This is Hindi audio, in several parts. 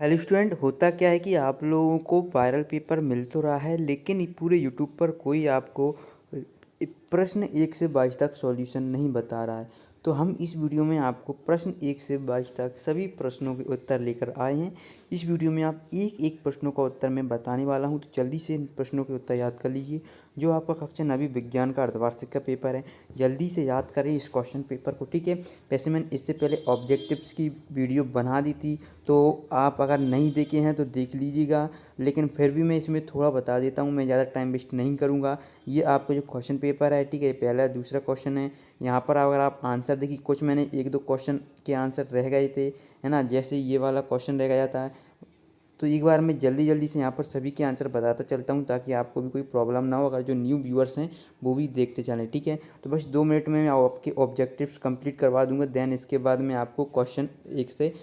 हेलो स्टूडेंट, होता क्या है कि आप लोगों को वायरल पेपर मिल तो रहा है, लेकिन ये पूरे यूट्यूब पर कोई आपको प्रश्न 1 से 22 तक सॉल्यूशन नहीं बता रहा है। तो हम इस वीडियो में आपको प्रश्न 1 से 22 तक सभी प्रश्नों के उत्तर लेकर आए हैं। इस वीडियो में आप एक एक प्रश्नों का उत्तर मैं बताने वाला हूं, तो जल्दी से इन प्रश्नों के उत्तर याद कर लीजिए। जो आपका कक्षा 9वीं विज्ञान का अर्धवार्षिक का पेपर है, जल्दी से याद करें इस क्वेश्चन पेपर को, ठीक है। वैसे मैंने इससे पहले ऑब्जेक्टिव्स की वीडियो बना दी थी, तो आप अगर नहीं देखे हैं तो देख लीजिएगा, लेकिन फिर भी मैं इसमें थोड़ा बता देता हूँ। मैं ज़्यादा टाइम वेस्ट नहीं करूँगा। ये आपका जो क्वेश्चन पेपर है, ठीक है, पहला दूसरा क्वेश्चन है। यहाँ पर अगर आप आंसर देखिए, कुछ मैंने 1-2 क्वेश्चन के आंसर रह गए थे, है ना, जैसे ये वाला क्वेश्चन रह गया था। तो एक बार मैं जल्दी जल्दी से यहाँ पर सभी के आंसर बताता चलता हूँ, ताकि आपको भी कोई प्रॉब्लम ना हो, अगर जो न्यू व्यूअर्स हैं वो भी देखते चलें, ठीक है। तो बस 2 मिनट में मैं आपके ऑब्जेक्टिव्स कंप्लीट करवा दूंगा। देन इसके बाद मैं आपको क्वेश्चन 1 से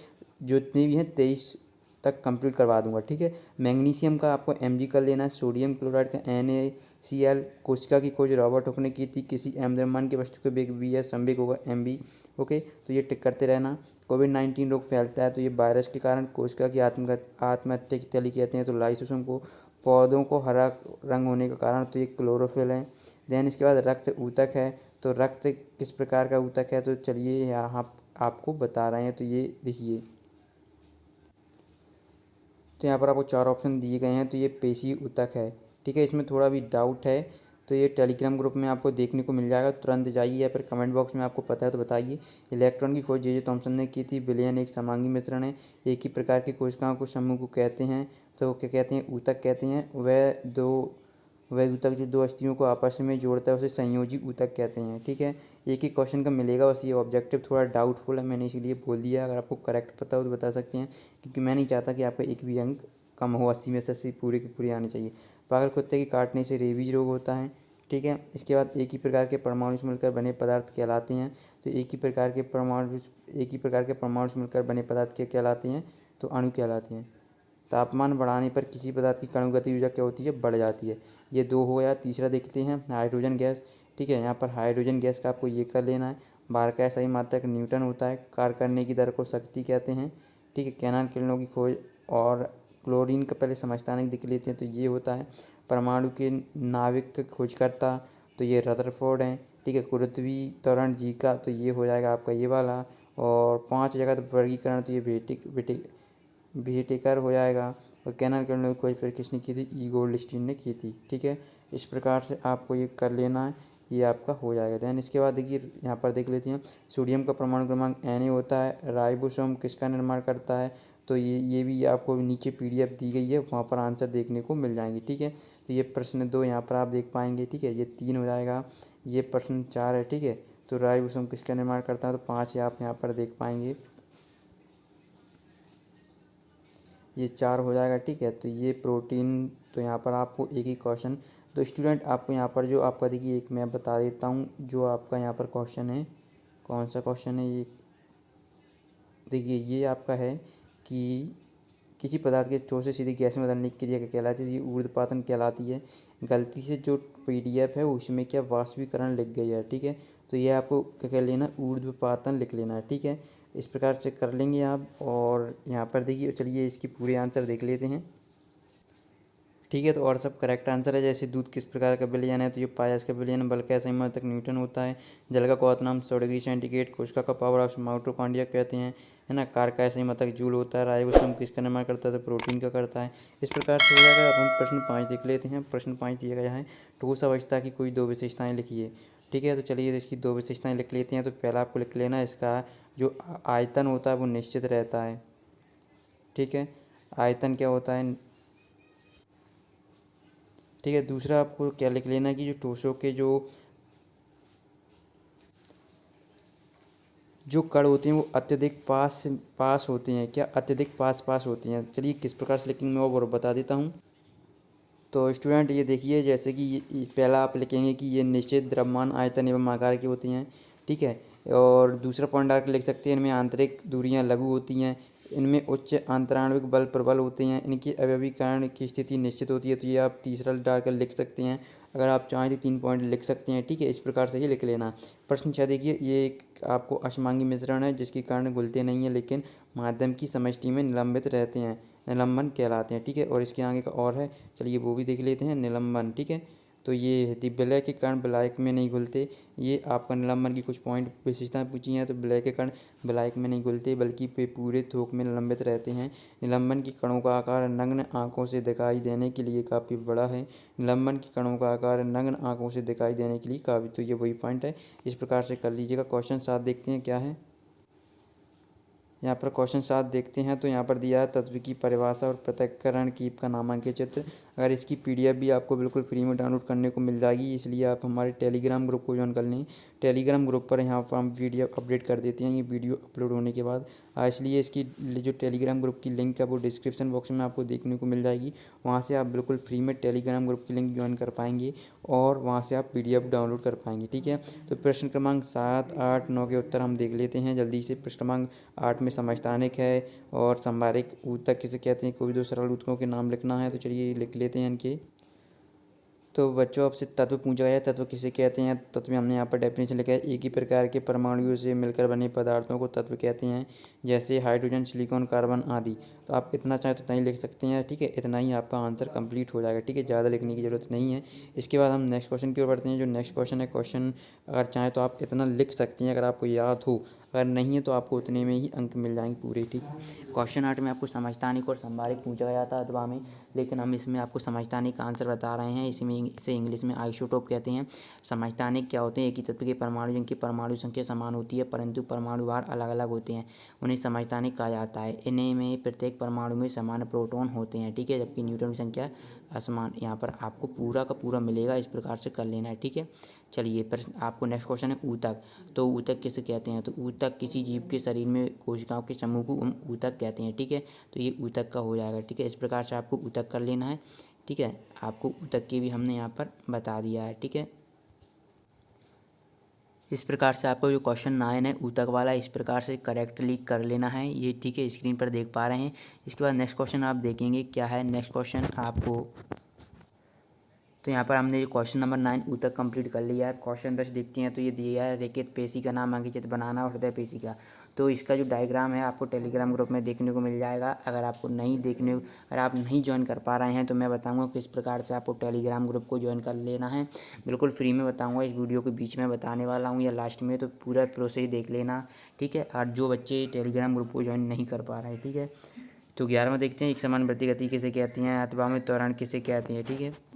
जितने भी हैं 23 तक कंप्लीट करवा दूंगा, ठीक है। मैग्नीशियम का आपको Mg कर लेना है। सोडियम क्लोराइड का NaCl। कोशिका की खोज रॉबर्ट हुक ने की थी। किसी द्रव्यमान की वस्तु के वेग v है, संवेग होगा mv। ओके, तो ये टिक करते रहना। कोविड-19 रोग फैलता है तो ये वायरस के कारण। कोशिका की आत्महत्या की तली कहते हैं तो लाइसोसोम को। पौधों को हरा रंग होने का कारण तो ये क्लोरोफिल है। देन इसके बाद रक्त ऊतक है, तो रक्त किस प्रकार का ऊतक है, तो चलिए यहाँ आपको बता रहे हैं। तो ये देखिए, तो यहाँ पर आपको 4 ऑप्शन दिए गए हैं। तो ये पेशी ऊतक है, ठीक है। इसमें थोड़ा भी डाउट है तो ये टेलीग्राम ग्रुप में आपको देखने को मिल जाएगा, तुरंत जाइए, या फिर कमेंट बॉक्स में आपको पता है तो बताइए। इलेक्ट्रॉन की खोज जे थॉमसन ने की थी। विलयन एक समांगी मिश्रण है। एक ही प्रकार की कोशिकाओं को समूह को कहते हैं तो क्या कहते हैं, ऊतक कहते हैं। वह ऊतक जो 2 अस्थियों को आपस में जोड़ता है उसे संयोजी ऊतक कहते हैं, ठीक है। एक ही क्वेश्चन का मिलेगा, बस ये ऑब्जेक्टिव थोड़ा डाउटफुल है, मैंने इसीलिए बोल दिया। अगर आपको करेक्ट पता हो तो बता सकते हैं, क्योंकि मैं नहीं चाहता कि आपका एक भी अंक कम हो। 80 में से 80 पूरे के पूरे आने चाहिए। पागल कुत्ते के काटने से रेबीज रोग होता है, ठीक है। इसके बाद एक ही प्रकार के परमाणु से मिलकर बने पदार्थ कहलाते हैं। तो एक ही प्रकार के परमाणु से मिलकर बने पदार्थ क्या कहलाते हैं, तो अणु कहलाते हैं। तापमान बढ़ाने पर किसी पदार्थ की कण गति ऊर्जा क्या होती है, बढ़ जाती है। ये 2 हो गया। तीसरा देखते हैं, हाइड्रोजन गैस, ठीक है। यहाँ पर हाइड्रोजन गैस का आपको ये कर लेना है। बार का सही मात्रक न्यूटन होता है। कार्य करने की दर को शक्ति कहते हैं, ठीक है। कैनान किरणों की खोज और क्लोरीन का पहले समझता नहीं देख लेते हैं। तो ये होता है परमाणु के नाविक का खोजकर्ता, तो ये रदरफोर्ड हैं, ठीक है। पृथ्वी त्वरण जी का, तो ये हो जाएगा आपका ये वाला। और 5 जगत वर्गीकरण, तो ये व्हिटेकर हो जाएगा। और कैनान किरणों की खोज फिर किसने की थी, ई गोल्डस्टीन ने की थी, ठीक है। इस प्रकार से आपको ये कर लेना है, ये आपका हो जाएगा। दैन इसके बाद देखिए, यहाँ पर देख लेते हैं। सोडियम का परमाणु क्रमांक Na होता है। राइबोसोम किसका निर्माण करता है, तो ये भी आपको नीचे PDF दी गई है, वहाँ पर आंसर देखने को मिल जाएंगे, ठीक है। तो ये प्रश्न 2 यहाँ पर आप देख पाएंगे, ठीक है। ये 3 हो जाएगा। ये प्रश्न 4 है, ठीक है। तो राइबोसोम किसका निर्माण करता है, तो 5 आप यहाँ पर देख पाएंगे। ये 4 हो जाएगा, ठीक है। तो ये प्रोटीन, तो यहाँ पर आपको एक ही क्वेश्चन। तो स्टूडेंट आपको यहाँ पर जो आपका देखिए, एक मैं बता देता हूँ जो आपका यहाँ पर क्वेश्चन है। कौन सा क्वेश्चन है ये, देखिए ये आपका है कि किसी पदार्थ के ठोस से सीधी गैस में बदलने की क्रिया क्या कहलाती है, ये ऊर्ध्वपातन कहलाती है। गलती से जो PDF है उसमें क्या वाष्पीकरण लिख गई है, ठीक है। तो ये आपको क्या कह लेना, ऊर्ध्वपातन लिख लेना है, ठीक है। इस प्रकार से कर लेंगे आप। और यहाँ पर देखिए, चलिए इसकी पूरे आंसर देख लेते हैं, ठीक है। तो और सब करेक्ट आंसर है। जैसे दूध किस प्रकार का विलयन है, तो ये पायस का विलयन। बल का सही मात्रक न्यूटन होता है। जल का क्वथनांक 100 डिग्री सेंटीग्रेड। कोशिका का पावर हाउस माइटोकॉन्ड्रिया कहते हैं, है ना। कार का सही मात्रक जूल होता है। राइबोसोम किसका निर्माण करता है, तो प्रोटीन का करता है। इस प्रकार से हो जाएगा। अब हम प्रश्न 5 देख लेते हैं। प्रश्न 5 दिया गया है, ठोस अवस्था की कोई 2 विशेषताएं लिखिए, ठीक है। तो चलिए इसकी 2 विशेषताएं लिख लेते हैं। तो पहला आपको लिख लेना, इसका जो आयतन होता है वो निश्चित रहता है, ठीक है। आयतन क्या होता है, ठीक है। दूसरा आपको क्या लिख लेना है कि जो ठोसों के जो कण होते हैं वो अत्यधिक पास होते हैं, क्या अत्यधिक पास होते हैं। चलिए किस प्रकार से लिखेंगे मैं वो बता देता हूँ। तो स्टूडेंट ये देखिए, जैसे कि पहला आप लिखेंगे कि ये निश्चित द्रव्यमान आयतन एवं आकार की होती हैं, ठीक है। और दूसरा पॉइंट डाल के लिख सकते हैं, इनमें आंतरिक दूरियां लघु होती हैं। इनमें उच्च आंतराणविक बल प्रबल होते हैं, इनके अवयवीकरण की स्थिति निश्चित होती है। तो ये आप तीसरा डालकर लिख सकते हैं, अगर आप चाहें तो 3 पॉइंट लिख सकते हैं, ठीक है। इस प्रकार से ही लिख लेना। प्रश्न 6 देखिए, ये एक आपको अशमांगी मिश्रण है जिसके कारण घुलते नहीं हैं लेकिन माध्यम की समष्टि में निलंबित रहते हैं, निलंबन कहलाते हैं, ठीक है। और इसके आगे का और है, चलिए वो भी देख लेते हैं, निलंबन, ठीक है। तो ये विलय के कारण विलायक में नहीं घुलते। ये आपका निलंबन की कुछ पॉइंट विशेषताएं पूछी हैं। तो विलय के कारण विलायक में नहीं घुलते बल्कि वे पूरे थोक में निलंबित रहते हैं। निलंबन की कणों का आकार नग्न आंखों से दिखाई देने के लिए काफ़ी बड़ा है। निलंबन की कणों का आकार नग्न आंखों से दिखाई देने के लिए काफ़ी, तो ये वही पॉइंट है, इस प्रकार से कर लीजिएगा। क्वेश्चन 7 देखते हैं क्या है। यहाँ पर क्वेश्चन 7 देखते हैं, तो यहाँ पर दिया है तत्व की परिभाषा और पृथक्करण कीप का नामांकित चित्र। अगर इसकी पीडीएफ भी आपको बिल्कुल फ्री में डाउनलोड करने को मिल जाएगी, इसलिए आप हमारे टेलीग्राम ग्रुप को ज्वाइन कर लें। टेलीग्राम ग्रुप पर यहाँ पर हम पीडीएफ अपडेट कर देते हैं ये वीडियो अपलोड होने के बाद। इसलिए इसकी जो टेलीग्राम ग्रुप की लिंक है वो डिस्क्रिप्शन बॉक्स में आपको देखने को मिल जाएगी। वहाँ से आप बिल्कुल फ्री में टेलीग्राम ग्रुप की लिंक ज्वाइन कर पाएंगे और वहाँ से आप पीडीएफ डाउनलोड कर पाएंगे, ठीक है। तो प्रश्न क्रमांक 7, 8, 9 के उत्तर हम देख लेते हैं जल्दी से। प्रश्न क्रमांक 8 में समस्थानिक है और संभारिक ऊतक किसे कहते हैं, कोई 2 सरल ऊतकों के नाम लिखना है। तो चलिए लिख लेते हैं इनके। तो बच्चों आपसे तत्व पूछा गया है, तत्व किसे कहते हैं। तत्व में हमने यहाँ पर डेफिनेशन लिखा है, एक ही प्रकार के परमाणुओं से मिलकर बने पदार्थों को तत्व कहते हैं, जैसे हाइड्रोजन, सिलिकॉन, कार्बन आदि। तो आप इतना चाहें तो इतना ही लिख सकते हैं, ठीक है। इतना ही आपका आंसर कंप्लीट हो जाएगा, ठीक है, ज़्यादा लिखने की ज़रूरत नहीं है। इसके बाद हम नेक्स्ट क्वेश्चन की ओर बढ़ते हैं। जो नेक्स्ट क्वेश्चन है, क्वेश्चन अगर चाहें तो आप इतना लिख सकते हैं अगर आपको याद हो, अगर नहीं है तो आपको उतने में ही अंक मिल जाएंगे पूरे, ठीक है। क्वेश्चन 8 में आपको समस्थानिक और संभारिक पूछा गया था अथवा में, लेकिन हम इसमें आपको समस्थानिक का आंसर बता रहे हैं। इसमें इसे इंग्लिश में आइसोटोप कहते हैं। समस्थानिक क्या होते हैं, एक ही तत्व के परमाणु जिनकी परमाणु संख्या समान होती है परंतु परमाणु भार अलग अलग होते हैं, उन्हें समस्थानिक कहा जाता है। इन्हें में प्रत्येक परमाणु में समान प्रोटॉन होते हैं, ठीक है, जबकि न्यूट्रॉन की संख्या असमान। यहाँ पर आपको पूरा का पूरा मिलेगा, इस प्रकार से कर लेना है, ठीक है। चलिए प्रश्न आपको नेक्स्ट क्वेश्चन है ऊतक। तो ऊतक किसे कहते हैं, तो ऊतक किसी जीव के शरीर में कोशिकाओं के समूह को हम ऊतक कहते हैं, ठीक है। तो ये ऊतक का हो जाएगा, ठीक है। इस प्रकार से आपको ऊतक कर लेना है, ठीक है। आपको ऊतक के भी हमने यहाँ पर बता दिया है, ठीक है। इस प्रकार से आपको जो क्वेश्चन 9 है ऊतक वाला, इस प्रकार से करेक्टली कर लेना है ये, ठीक है, स्क्रीन पर देख पा रहे हैं। इसके बाद नेक्स्ट क्वेश्चन आप देखेंगे क्या है। नेक्स्ट क्वेश्चन आपको, तो यहाँ पर हमने जो क्वेश्चन नंबर 9 ऊतक कंप्लीट कर लिया है। क्वेश्चन 10 देखते हैं, तो ये दिया है रेखित पेशी का नाम अंकित बनाना और हृदय पेशी का। तो इसका जो डायग्राम है आपको टेलीग्राम ग्रुप में देखने को मिल जाएगा। अगर आप नहीं ज्वाइन कर पा रहे हैं तो मैं बताऊंगा किस प्रकार से आपको टेलीग्राम ग्रुप को ज्वाइन कर लेना है। बिल्कुल फ्री में बताऊँगा, इस वीडियो के बीच में बताने वाला हूँ या लास्ट में, तो पूरा प्रोसेस देख लेना, ठीक है। और जो बच्चे टेलीग्राम ग्रुप को ज्वाइन नहीं कर पा रहे हैं, ठीक है। तो 11वां देखते हैं, एक समान वृत्ति गति किसे कहती हैं अथवा में त्वरण किसे कहते हैं, ठीक है।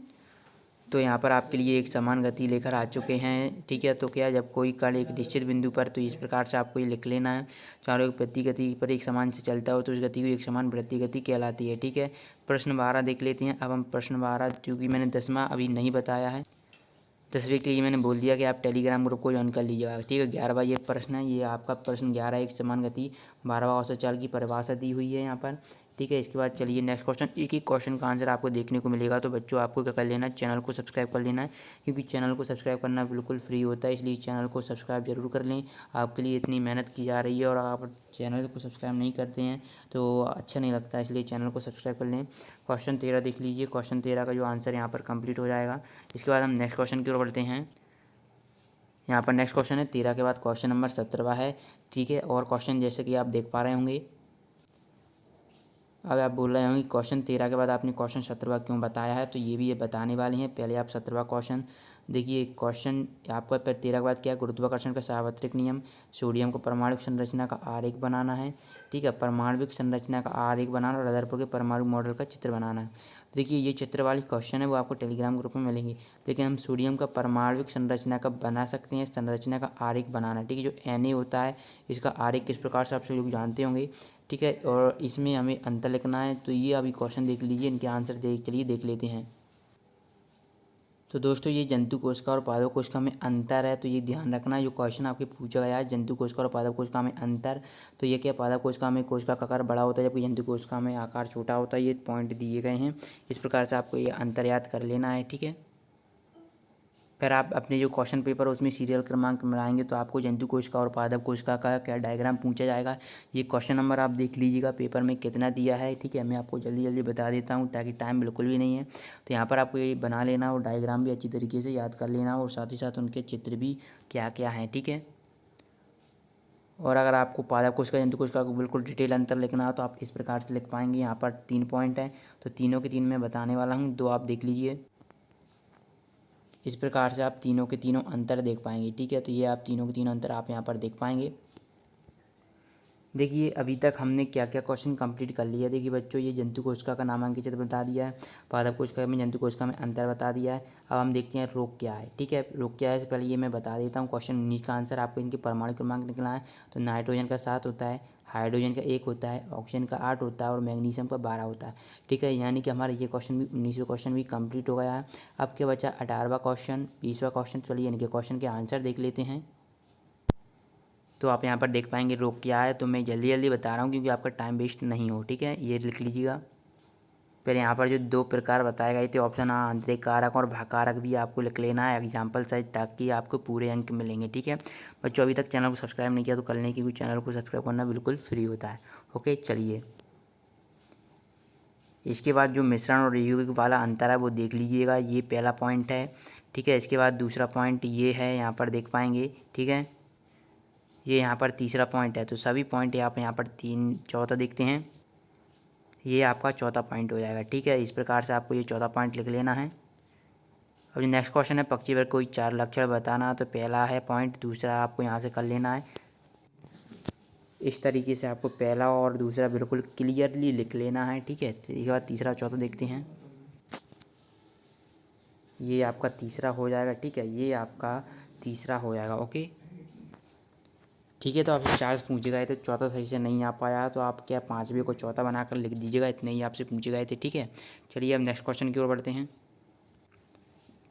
तो यहाँ पर आपके लिए एक समान गति लेकर आ चुके हैं, ठीक है। तो क्या, जब कोई कण एक निश्चित बिंदु पर, तो इस प्रकार से आपको ये लिख लेना है, चारों एक प्रति गति पर एक समान से चलता हो तो उस गति को एक समान वृत्ति गति कहलाती है, ठीक है। प्रश्न 12 देख लेते हैं। अब हम प्रश्न 12, क्योंकि मैंने 10वां अभी नहीं बताया है, 10वीं के लिए मैंने बोल दिया कि आप टेलीग्राम ग्रुप को ज्वाइन कर लीजिएगा, ठीक है। 11वां ये प्रश्न है, ये आपका प्रश्न 11 एक समान गति 12वां औसत चाल की परिभाषा दी हुई है यहाँ पर, ठीक है। इसके बाद चलिए नेक्स्ट क्वेश्चन, एक ही क्वेश्चन का आंसर आपको देखने को मिलेगा। तो बच्चों आपको क्या कर लेना है, चैनल को सब्सक्राइब कर लेना है, क्योंकि चैनल को सब्सक्राइब करना बिल्कुल फ्री होता है, इसलिए चैनल को सब्सक्राइब जरूर कर लें। आपके लिए इतनी मेहनत की जा रही है और आप चैनल को सब्सक्राइब नहीं करते हैं तो अच्छा नहीं लगता, इसलिए चैनल को सब्सक्राइब कर लें। क्वेश्चन 13 देख लीजिए, क्वेश्चन 13 का जो आंसर यहाँ पर कंप्लीट हो जाएगा। इसके बाद हम नेक्स्ट क्वेश्चन की ओर बढ़ते हैं। यहाँ पर नेक्स्ट क्वेश्चन है 13 के बाद क्वेश्चन नंबर 17वां है, ठीक है। और क्वेश्चन जैसे कि आप देख पा रहे होंगे, अब आप बोल रहे होंगे क्वेश्चन 13 के बाद आपने क्वेश्चन 17वां क्यों बताया है, तो ये भी ये बताने वाली हैं। पहले आप 17वां क्वेश्चन देखिए। क्वेश्चन आपका 13 के बाद क्या है, गुरुत्वाकर्षण का सार्वत्रिक नियम, सोडियम को परमाणु संरचना का आरेख बनाना है, ठीक है, परमाणविक संरचना का आरेख बनाना और रदरपुर के परमाणु मॉडल का चित्र बनाना है। तो देखिए ये चित्र वाली क्वेश्चन है वो आपको टेलीग्राम ग्रुप में मिलेंगे, लेकिन हम सोडियम का परमाणविक संरचना का बना सकते हैं, संरचना का आरेख बनाना, ठीक है। जो Na होता है इसका आरेख किस प्रकार से आप सभी लोग जानते होंगे, ठीक है। और इसमें हमें अंतर लिखना है, तो ये अभी क्वेश्चन देख लीजिए, इनके आंसर चलिए देख लेते हैं। तो दोस्तों ये जंतु कोशिका और पादप कोशिका में अंतर है, तो ये ध्यान रखना। जो क्वेश्चन आपके पूछा गया है जंतु कोशिका और पादप कोशिका में अंतर, तो ये क्या, पादप कोशिका में कोशिका का आकार बड़ा होता है जबकि जंतु कोशिका में आकार छोटा होता है, ये पॉइंट दिए गए हैं। इस प्रकार से आपको ये अंतर याद कर लेना है, ठीक है। फिर आप अपने जो क्वेश्चन पेपर है उसमें सीरियल क्रमांक मिलाएंगे तो आपको जंतु कोशिका और पादप कोशिका का क्या डायग्राम पूछा जाएगा। ये क्वेश्चन नंबर आप देख लीजिएगा पेपर में कितना दिया है, ठीक है। मैं आपको जल्दी जल्दी बता देता हूँ ताकि टाइम बिल्कुल भी नहीं है। तो यहाँ पर आपको ये बना लेना और डायग्राम भी अच्छी तरीके से याद कर लेना और साथ ही साथ उनके चित्र भी क्या क्या हैं, ठीक है। और अगर आपको पादप कोशिका जंतु कोशिका को बिल्कुल डिटेल अंतर लिखना हो तो आप इस प्रकार से लिख पाएंगे। यहाँ पर 3 पॉइंट हैं तो तीनों के तीन मैं बताने वाला हूँ, 2 आप देख लीजिए। इस प्रकार से आप तीनों के तीनों अंतर देख पाएंगे, ठीक है। तो ये आप तीनों के तीनों अंतर आप यहाँ पर देख पाएंगे। देखिए अभी तक हमने क्या क्या क्वेश्चन कंप्लीट कर लिया। देखिए बच्चों, ये जंतु कोशिका का नामांकित चित्र बता दिया है, पादप कोशिका में जंतु कोशिका में अंतर बता दिया है। अब हम देखते हैं रोग क्या है, ठीक है। रोग क्या है इससे पहले ये मैं बता देता हूँ। क्वेश्चन 19 का आंसर आपको इनके परमाणु क्रमांक निकला है। तो नाइट्रोजन का 7 होता है, हाइड्रोजन का 1 होता है, ऑक्सीजन का 8 होता है और मैग्नीशियम का 12 होता है, ठीक है। यानी कि हमारा ये क्वेश्चन भी 19वां क्वेश्चन भी कंप्लीट हो गया है। अब क्या बचा 18वां क्वेश्चन, 20वां क्वेश्चन। चलिए इनके क्वेश्चन के आंसर देख लेते हैं। तो आप यहाँ पर देख पाएंगे रोग क्या है। तो मैं जल्दी जल्दी बता रहा हूँ क्योंकि आपका टाइम वेस्ट नहीं हो, ठीक है। ये लिख लीजिएगा। फिर यहाँ पर जो 2 प्रकार बताए गए थे ऑप्शन आ, आंतरिक कारक और भाकारक भी आपको लिख लेना है एग्जाम्पल साइज, ताकि आपको पूरे अंक मिलेंगे, ठीक है। बच्चों अभी तक चैनल को सब्सक्राइब नहीं किया तो कर लें क्योंकि चैनल को सब्सक्राइब करना बिल्कुल फ्री होता है। ओके चलिए, इसके बाद जो मिश्रण और यौगिक वाला अंतर है वो देख लीजिएगा। ये पहला पॉइंट है, ठीक है। इसके बाद दूसरा पॉइंट ये है, यहाँ पर देख पाएंगे, ठीक है। ये यहाँ पर तीसरा पॉइंट है। तो सभी पॉइंट आप यहाँ पर 3 चौथा देखते हैं, ये आपका चौथा पॉइंट हो जाएगा, ठीक है। इस प्रकार से आपको ये चौथा पॉइंट लिख लेना है। अब जो नेक्स्ट क्वेश्चन है पक्षी वर्ग कोई 4 लक्षण बताना। तो पहला है पॉइंट, दूसरा आपको यहाँ से कर लेना है। इस तरीके से आपको पहला और दूसरा बिल्कुल क्लियरली लिख लेना है, ठीक है। इसके बाद तीसरा चौथा देखते हैं। ये आपका तीसरा हो जाएगा, ठीक है। ये आपका तीसरा हो जाएगा, ओके ठीक है। तो आपसे 4 पूछे गए थे, चौथा सही से नहीं आ पाया तो आप क्या 5वें को चौथा बनाकर लिख दीजिएगा। इतने ही आपसे पूछे गए थे, ठीक है। चलिए अब नेक्स्ट क्वेश्चन की ओर बढ़ते हैं।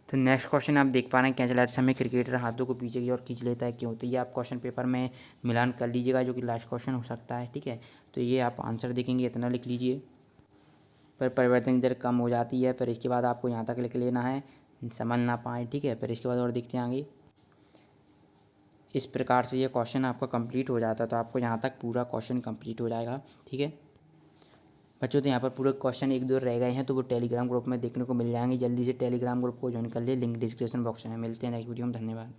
तो नेक्स्ट क्वेश्चन आप देख पा रहे हैं, क्या चलाते समय क्रिकेटर हाथों को पीछे की ओर खींच लेता है, क्यों। तो ये आप क्वेश्चन पेपर में मिलान कर लीजिएगा जो कि लास्ट क्वेश्चन हो सकता है, ठीक है। तो ये आप आंसर देखेंगे, इतना लिख लीजिए। फिर परिवर्तन दर कम हो जाती है, फिर इसके बाद आपको यहाँ तक लिख लेना है, समझ ना पाए, ठीक है। फिर इसके बाद और देखते हैं आगे। इस प्रकार से ये क्वेश्चन आपका कंप्लीट हो जाता है। तो आपको यहाँ तक पूरा क्वेश्चन कंप्लीट हो जाएगा, ठीक है बच्चों। तो यहाँ पर पूरे क्वेश्चन 1-2 रह गए हैं तो वो टेलीग्राम ग्रुप में देखने को मिल जाएंगे। जल्दी से टेलीग्राम ग्रुप को ज्वाइन कर ले, लिंक डिस्क्रिप्शन बॉक्स में। मिलते हैं नेक्स्ट वीडियो में, धन्यवाद।